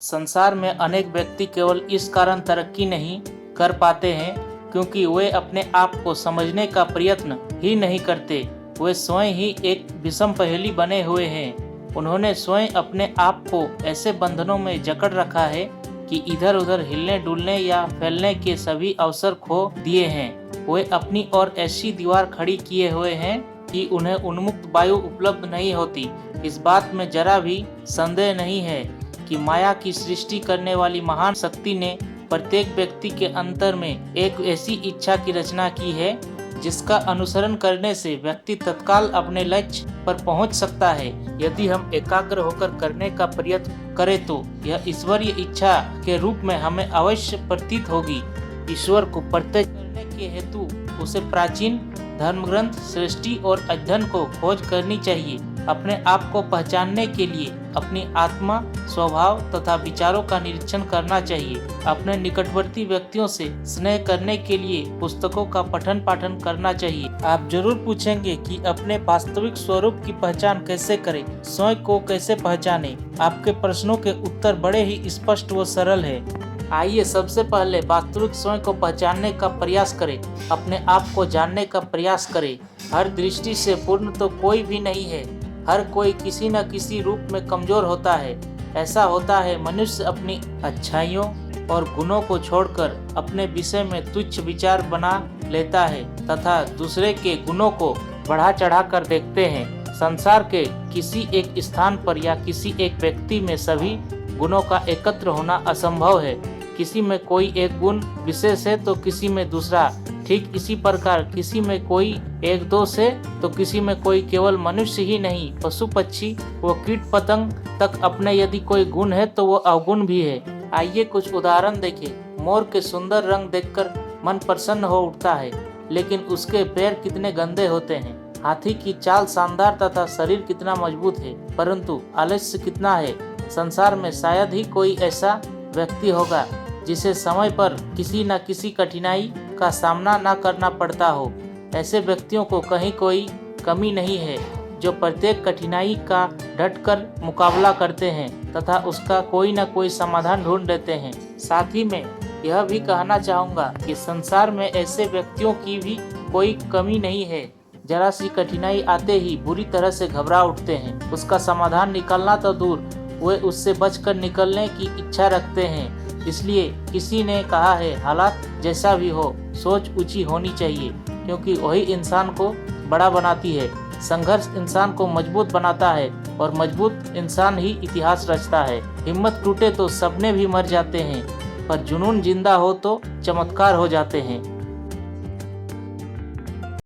संसार में अनेक व्यक्ति केवल इस कारण तरक्की नहीं कर पाते हैं क्योंकि वे अपने आप को समझने का प्रयत्न ही नहीं करते। वे स्वयं ही एक विषम पहेली बने हुए हैं। उन्होंने स्वयं अपने आप को ऐसे बंधनों में जकड़ रखा है कि इधर उधर हिलने डुलने या फैलने के सभी अवसर खो दिए हैं। वे अपनी ओर ऐसी दीवार खड़ी किए हुए हैं कि उन्हें उन्मुक्त वायु उपलब्ध नहीं होती। इस बात में जरा भी संदेह नहीं है कि माया की सृष्टि करने वाली महान शक्ति ने प्रत्येक व्यक्ति के अंतर में एक ऐसी इच्छा की रचना की है जिसका अनुसरण करने से व्यक्ति तत्काल अपने लक्ष्य पर पहुंच सकता है। यदि हम एकाग्र होकर करने का प्रयत्न करें तो यह ईश्वरीय इच्छा के रूप में हमें अवश्य प्रतीत होगी। ईश्वर को प्रत्यक्ष करने के हेतु उसे प्राचीन धर्मग्रंथ, सृष्टि और अध्ययन को खोज करनी चाहिए। अपने आप को पहचानने के लिए अपनी आत्मा, स्वभाव तथा विचारों का निरीक्षण करना चाहिए। अपने निकटवर्ती व्यक्तियों से स्नेह करने के लिए पुस्तकों का पठन पाठन करना चाहिए। आप जरूर पूछेंगे कि अपने वास्तविक स्वरूप की पहचान कैसे करें, स्वयं को कैसे पहचानें। आपके प्रश्नों के उत्तर बड़े ही स्पष्ट व सरल है। आइए सबसे पहले वास्तविक स्वयं को पहचानने का प्रयास करें। अपने आप को जानने का प्रयास करें। हर दृष्टि से पूर्ण तो कोई भी नहीं है। हर कोई किसी न किसी रूप में कमजोर होता है। ऐसा होता है मनुष्य अपनी अच्छाइयों और गुणों को छोड़कर अपने विषय में तुच्छ विचार बना लेता है तथा दूसरे के गुणों को बढ़ा चढ़ा कर देखते हैं। संसार के किसी एक स्थान पर या किसी एक व्यक्ति में सभी गुणों का एकत्र होना असंभव है। किसी में कोई एक गुण विशेष है तो किसी में दूसरा। ठीक इसी प्रकार किसी में कोई एक दोष है तो किसी में कोई। केवल मनुष्य ही नहीं, पशु पक्षी व कीट पतंग तक अपने यदि कोई गुण है तो वो अवगुण भी है। आइए कुछ उदाहरण देखें। मोर के सुंदर रंग देखकर मन प्रसन्न हो उठता है, लेकिन उसके पैर कितने गंदे होते हैं। हाथी की चाल शानदार तथा शरीर कितना मजबूत है, परंतु आलस्य कितना है। संसार में शायद ही कोई ऐसा व्यक्ति होगा जिसे समय पर किसी न किसी कठिनाई का सामना न करना पड़ता हो। ऐसे व्यक्तियों को कहीं कोई कमी नहीं है जो प्रत्येक कठिनाई का डटकर मुकाबला करते हैं तथा उसका कोई न कोई समाधान ढूंढ लेते हैं। साथ ही मैं यह भी कहना चाहूँगा कि संसार में ऐसे व्यक्तियों की भी कोई कमी नहीं है। जरा सी कठिनाई आते ही बुरी तरह से घबरा उठते हैं। उसका समाधान निकालना तो दूर, वे उससे बचकर निकलने की इच्छा रखते हैं। इसलिए किसी ने कहा है, हालात जैसा भी हो सोच ऊंची होनी चाहिए, क्योंकि वही इंसान को बड़ा बनाती है। संघर्ष इंसान को मजबूत बनाता है और मजबूत इंसान ही इतिहास रचता है। हिम्मत टूटे तो सपने भी मर जाते हैं, पर जुनून जिंदा हो तो चमत्कार हो जाते हैं।